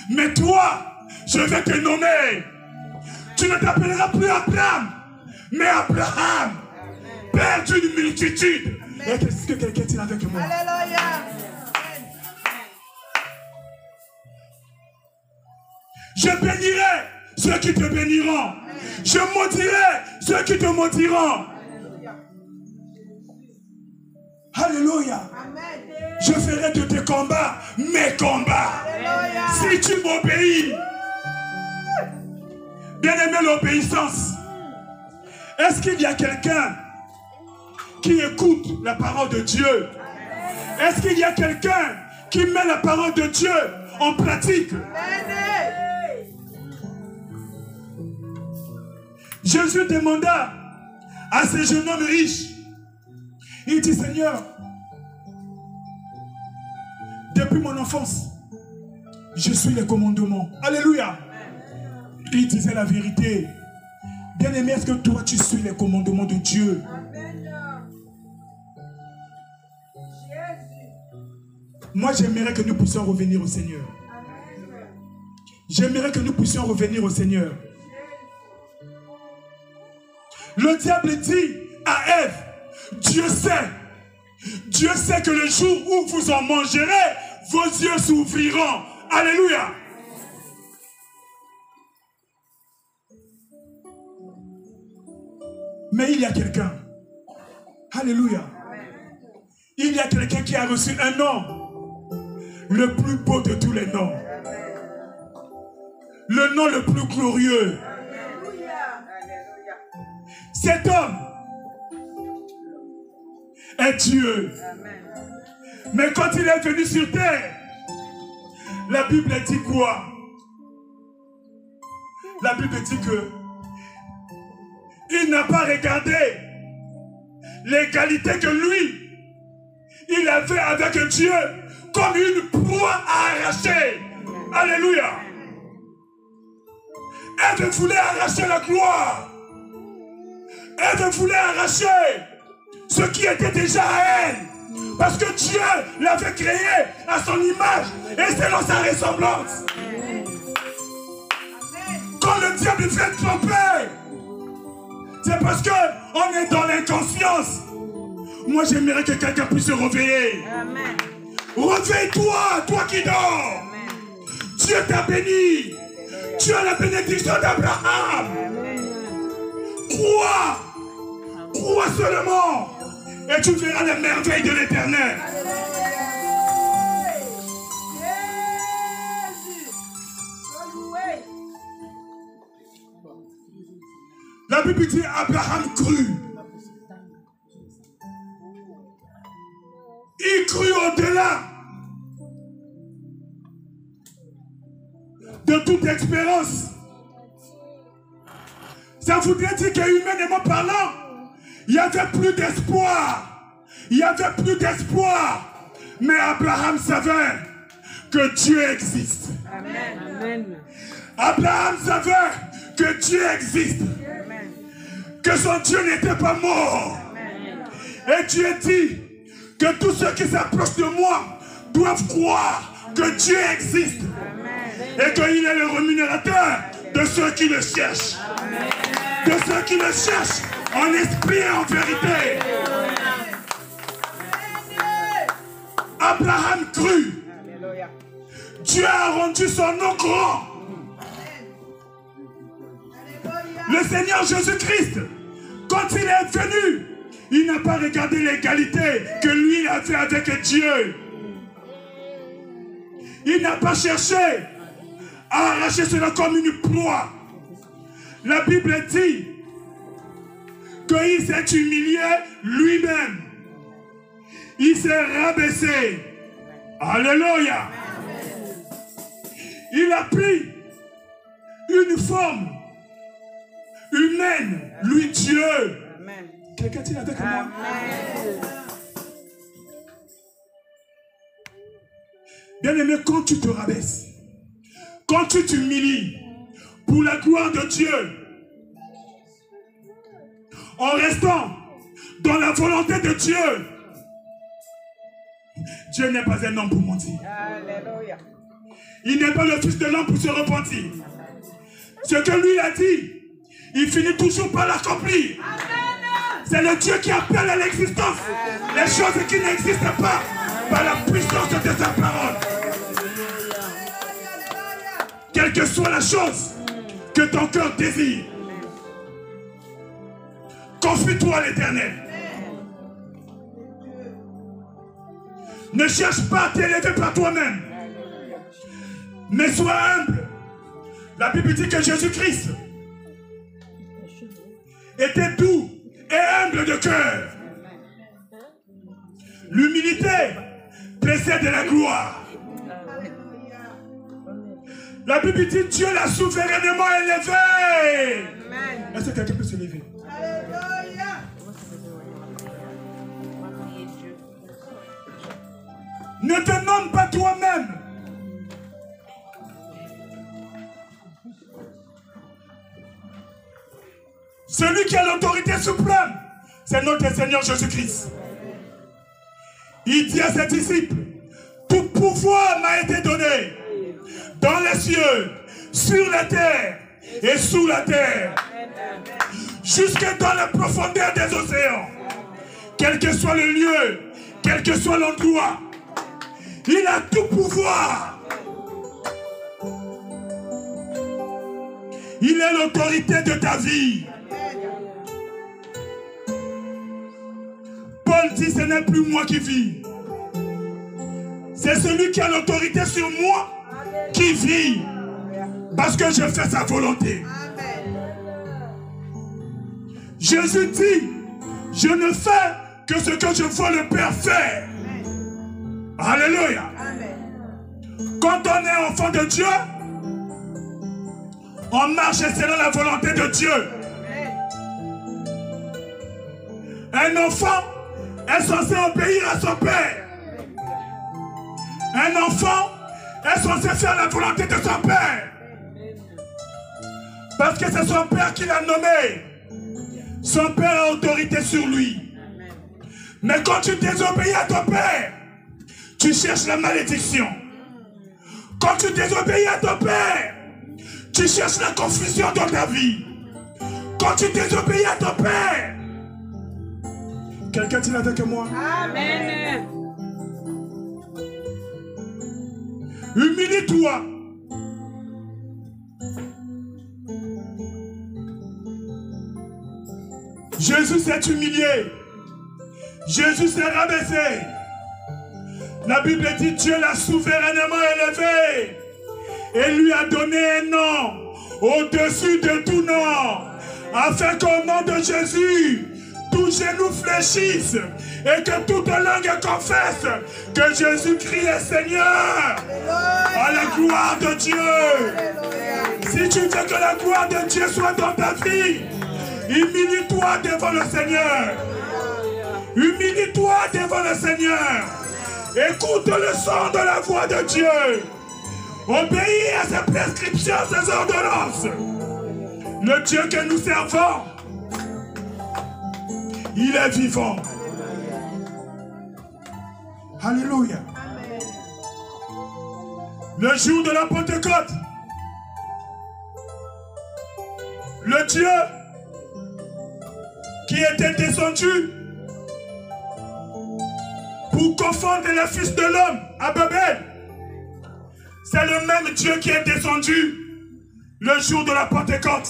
Mais toi, je vais te nommer. Tu ne t'appelleras plus Abraham, mais Abraham, père d'une multitude. Et qu'est-ce que quelqu'un dit avec moi? Alléluia. Je bénirai ceux qui te béniront. Je maudirai ceux qui te maudiront. Alléluia. Je ferai de tes combats mes combats. Alléluia. Si tu m'obéis. Bien aimé, l'obéissance. Est-ce qu'il y a quelqu'un qui écoute la parole de Dieu? Est-ce qu'il y a quelqu'un qui met la parole de Dieu en pratique? Jésus demanda à ce jeune homme riche, il dit, Seigneur, depuis mon enfance, je suis les commandements. Alléluia. Il disait la vérité. Bien-aimé, est-ce que toi tu suis les commandements de Dieu? Moi, j'aimerais que nous puissions revenir au Seigneur. J'aimerais que nous puissions revenir au Seigneur. Le diable dit à Ève, Dieu sait que le jour où vous en mangerez, vos yeux s'ouvriront. Alléluia. Mais il y a quelqu'un. Alléluia. Il y a quelqu'un qui a reçu un nom. Le plus beau de tous les noms. Le nom le plus glorieux. Cet homme est Dieu. Mais quand il est venu sur terre, la Bible dit quoi? La Bible dit que il n'a pas regardé l'égalité que lui, il avait avec Dieu comme une proie à arracher. Alléluia. Elle voulait arracher la gloire. Elle voulait arracher ce qui était déjà à elle. Parce que Dieu l'avait créé à son image et selon sa ressemblance. Quand le diable fait tromper, c'est parce qu'on est dans l'inconscience. Moi, j'aimerais que quelqu'un puisse se réveiller. Amen. Réveille-toi, toi qui dors. Amen. Dieu t'a béni. Tu as la bénédiction d'Abraham. Crois seulement. Et tu verras les merveilles de l'Éternel. La Bible dit Abraham crut. Il crut au-delà de toute expérience. Ça voudrait dire qu'humainement parlant, il n'y avait plus d'espoir. Il n'y avait plus d'espoir. Mais Abraham savait que Dieu existe. Amen. Amen. Abraham savait que Dieu existe. Amen. Que son Dieu n'était pas mort. Amen. Et Dieu dit que tous ceux qui s'approchent de moi doivent croire que Dieu existe. Amen. Et qu'il est le rémunérateur de ceux qui le cherchent. Amen. De ceux qui le cherchent en esprit et en vérité. Abraham crut. Dieu a rendu son nom grand. Le Seigneur Jésus-Christ, quand il est venu, il n'a pas regardé l'égalité que lui avait avec Dieu. Il n'a pas cherché à arracher cela comme une proie. La Bible dit qu'il s'est humilié lui-même. Il s'est rabaissé. Alléluia. Il a pris une forme humaine, lui Dieu. Quelqu'un dit avec moi? Bien aimé, quand tu te rabaisses, quand tu t'humilies pour la gloire de Dieu, en restant dans la volonté de Dieu, Dieu n'est pas un homme pour mentir. Alléluia. Il n'est pas le fils de l'homme pour se repentir. Ce que lui a dit, il finit toujours par l'accomplir. C'est le Dieu qui appelle à l'existence les choses qui n'existent pas par la puissance de sa parole. Quelle que soit la chose que ton cœur désire, confie-toi à l'Éternel. Ne cherche pas à t'élever par toi-même, mais sois humble. La Bible dit que Jésus-Christ était doux et humble de cœur. L'humilité précède la gloire. La Bible dit Dieu l'a souverainement élevé. Est-ce que quelqu'un peut se lever? Ne te nomme pas toi-même. Celui qui a l'autorité suprême, c'est notre Seigneur Jésus-Christ. Il dit à ses disciples, tout pouvoir m'a été donné dans les cieux, sur la terre et sous la terre. jusque dans la profondeur des océans. Quel que soit le lieu, quel que soit l'endroit, il a tout pouvoir. Il est l'autorité de ta vie. Paul dit, ce n'est plus moi qui vis. C'est celui qui a l'autorité sur moi qui vit. Parce que je fais sa volonté. Jésus dit, je ne fais que ce que je vois le Père faire. Alléluia. Quand on est enfant de Dieu, on marche selon la volonté de Dieu. Un enfant est censé obéir à son père. Un enfant est censé faire la volonté de son père. Parce que c'est son père qui l'a nommé. Son père a autorité sur lui. Mais quand tu désobéis à ton père, tu cherches la malédiction. Quand tu désobéis à ton père, tu cherches la confusion dans ta vie. Quand tu désobéis à ton père, quelqu'un dit avec moi. Amen. Humilie-toi. Jésus s'est humilié. Jésus s'est rabaissé. La Bible dit Dieu l'a souverainement élevé et lui a donné un nom au-dessus de tout nom, afin qu'au nom de Jésus, tout genou fléchisse et que toute langue confesse que Jésus-Christ est Seigneur. À la gloire de Dieu. Si tu veux que la gloire de Dieu soit dans ta vie, humilie-toi devant le Seigneur. Humilie-toi devant le Seigneur. Écoute le son de la voix de Dieu. Obéis à ses prescriptions, ses ordonnances. Le Dieu que nous servons, il est vivant. Alléluia. Le jour de la Pentecôte, le Dieu qui était descendu pour confondre les fils de l'homme à Babel, c'est le même Dieu qui est descendu le jour de la Pentecôte.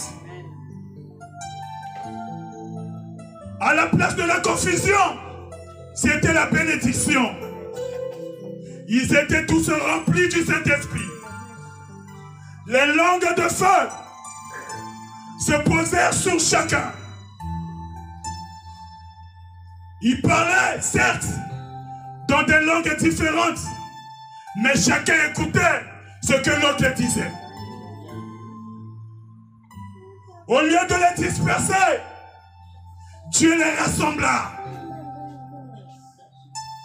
À la place de la confusion, c'était la bénédiction. Ils étaient tous remplis du Saint-Esprit. Les langues de feu se posèrent sur chacun. Ils parlaient, certes, dans des langues différentes, mais chacun écoutait ce que l'autre disait. Au lieu de les disperser, Dieu les rassembla.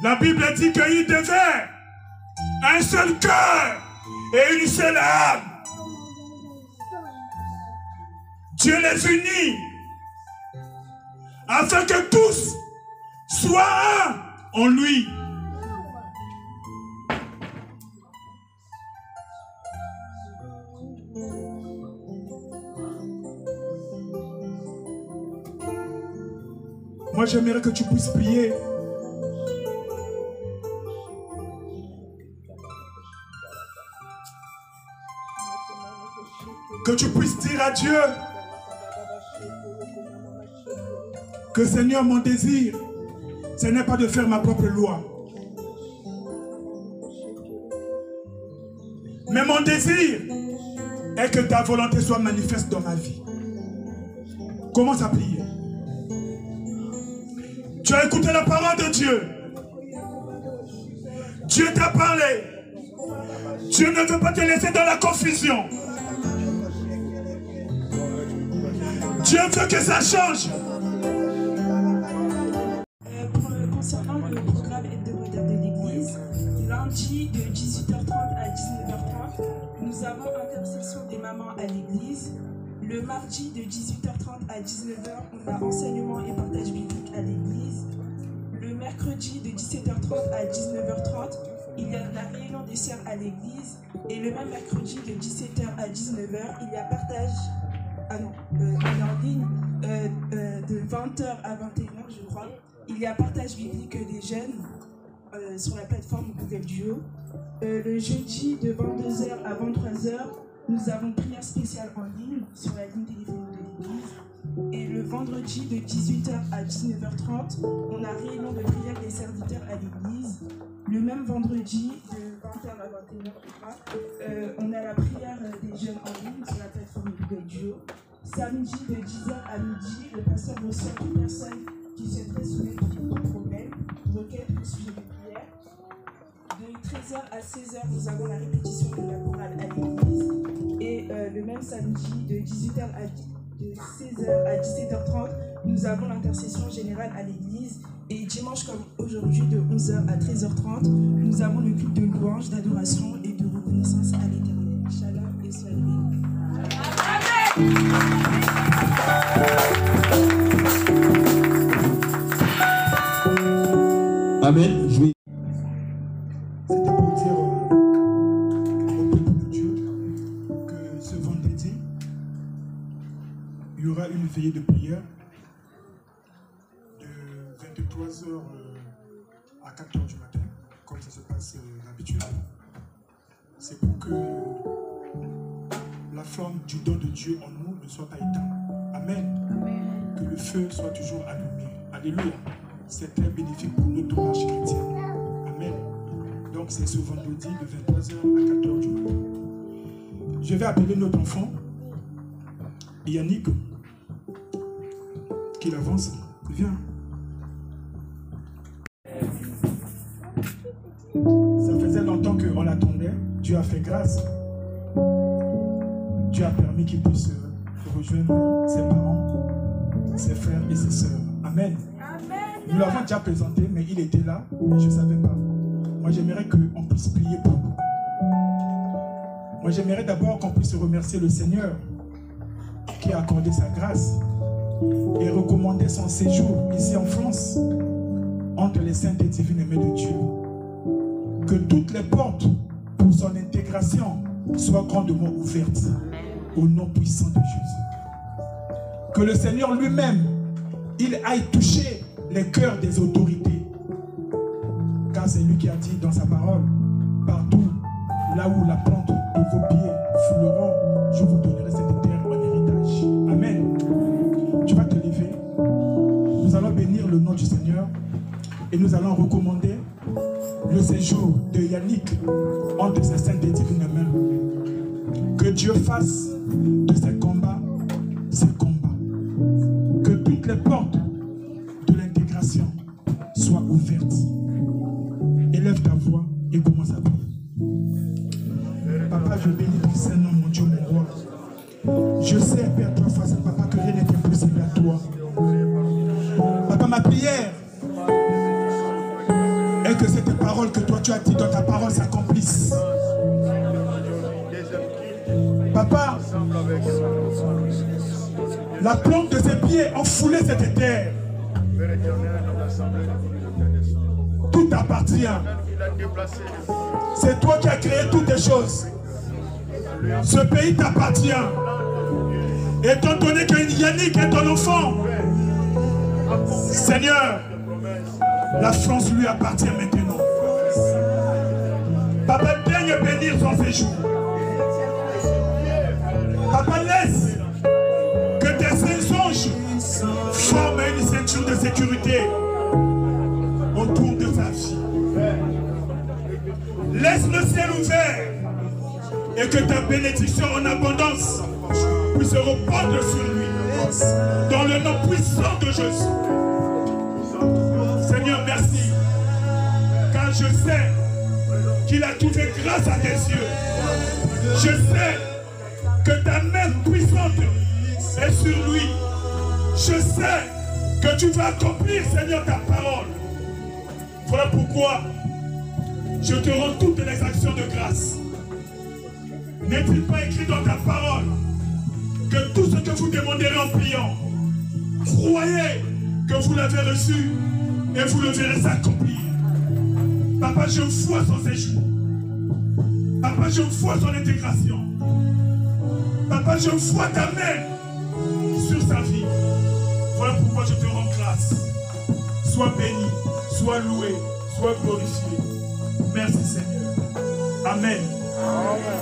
La Bible dit qu'ils devaient un seul cœur et une seule âme. Dieu les unit afin que tous soient un en lui. Moi, j'aimerais que tu puisses prier. Que tu puisses dire à Dieu que Seigneur, mon désir, ce n'est pas de faire ma propre loi. Mais mon désir est que ta volonté soit manifeste dans ma vie. Commence à prier. Tu as écouté la parole de Dieu. Dieu t'a parlé. Dieu ne veut pas te laisser dans la confusion. Dieu veut que ça change. Concernant le programme hebdomadaire de l'église, lundi de 18h30 à 19h30, nous avons intercession des mamans à l'église. Le mardi de 18h30 à 19h, on a enseignement et partage biblique à l'église. Le mercredi de 17h30 à 19h30, il y a la réunion des sœurs à l'église. Et le même mercredi de 17h à 19h, il y a partage en ligne de 20h à 21h, je crois, il y a partage biblique des jeunes sur la plateforme Google Duo. Le jeudi de 22h à 23h, nous avons prière spéciale en ligne sur la ligne téléphonique de l'église. Et le vendredi de 18h à 19h30, on a réunion de prière des serviteurs à l'église. Le même vendredi de 20h à 21h, je crois, on a la prière des jeunes en ligne sur la plateforme Google Duo. Samedi de 10h à midi, le pasteur reçoit toute personne qui souhaiterait soumettre tout problème, requête ou sujet de prière. De 13h à 16h, nous avons la répétition de la chorale à l'église. Et le même samedi, de 16h à 17h30, nous avons l'intercession générale à l'église. Et dimanche comme aujourd'hui, de 11h à 13h30, nous avons le culte de louange, d'adoration et de reconnaissance à l'Éternel. Shalom et soyez bénis. Amen. C'était pour dire au peuple de Dieu que ce vendredi, il y aura une veillée de prière de 23h à 4h du matin, comme ça se passe d'habitude. C'est pour que la flamme du don de Dieu en nous ne soit pas éteinte. Amen. Que le feu soit toujours allumé. Alléluia. C'est très bénéfique pour notre marche chrétienne. Amen. Donc c'est ce vendredi de 23h à 4h du matin. Je vais appeler notre enfant, Yannick, qu'il avance. Viens. Ça faisait longtemps qu'on l'attendait. Dieu a fait grâce. Dieu a permis qu'il puisse rejoindre ses parents, ses frères et ses sœurs. Amen. Nous l'avons déjà présenté, mais il était là, mais je ne savais pas. Moi, j'aimerais qu'on puisse prier pour nous. Moi, j'aimerais d'abord qu'on puisse remercier le Seigneur qui a accordé sa grâce et recommander son séjour ici en France entre les saintes et divines aimées de Dieu. Que toutes les portes pour son intégration soient grandement ouvertes au nom puissant de Jésus. Que le Seigneur lui-même, il aille toucher les cœurs des autorités. Car c'est lui qui a dit dans sa parole, partout là où la plante de vos pieds fouleront, je vous donnerai cette terre en héritage. Amen. Tu vas te lever. Nous allons bénir le nom du Seigneur et nous allons recommander le séjour de Yannick entre ses saintes et divines mains. Que Dieu fasse de ces combats ses combats. Que toutes les portes de l'intégration soient ouvertes. Élève ta voix et commence à prier. Papa, je bénis ton Saint-Nom, mon Dieu, mon roi. Je sais, Père, toi face à Papa, que rien n'est impossible à toi. Papa, ma prière est que cette parole que toi tu as dit dans ta parole s'accomplisse. Papa, la plante de ses pieds ont foulé cette terre. Tout t'appartient. C'est toi qui as créé toutes les choses. Ce pays t'appartient. Étant donné que Yannick est ton enfant, Seigneur, la France lui appartient maintenant. Papa, daigne bénir son séjour. Papa, laisse que tes saints anges forment une ceinture de sécurité autour de sa vie. Laisse le ciel ouvert et que ta bénédiction en abondance puisse répandre sur lui. Dans le nom puissant de Jésus. Seigneur, merci. Car je sais qu'il a trouvé grâce à tes yeux. Je sais que ta main puissante est sur lui. Je sais que tu vas accomplir, Seigneur, ta parole. Voilà pourquoi je te rends toutes les actions de grâce. N'est-il pas écrit dans ta parole que tout ce que vous demanderez en priant, croyez que vous l'avez reçu et vous le verrez s'accomplir. Papa, je vois son séjour. Papa, je vois son intégration. Papa, je vois ta main sur sa vie. Voilà pourquoi je te rends grâce. Sois béni, sois loué, sois glorifié. Merci Seigneur. Amen. Amen.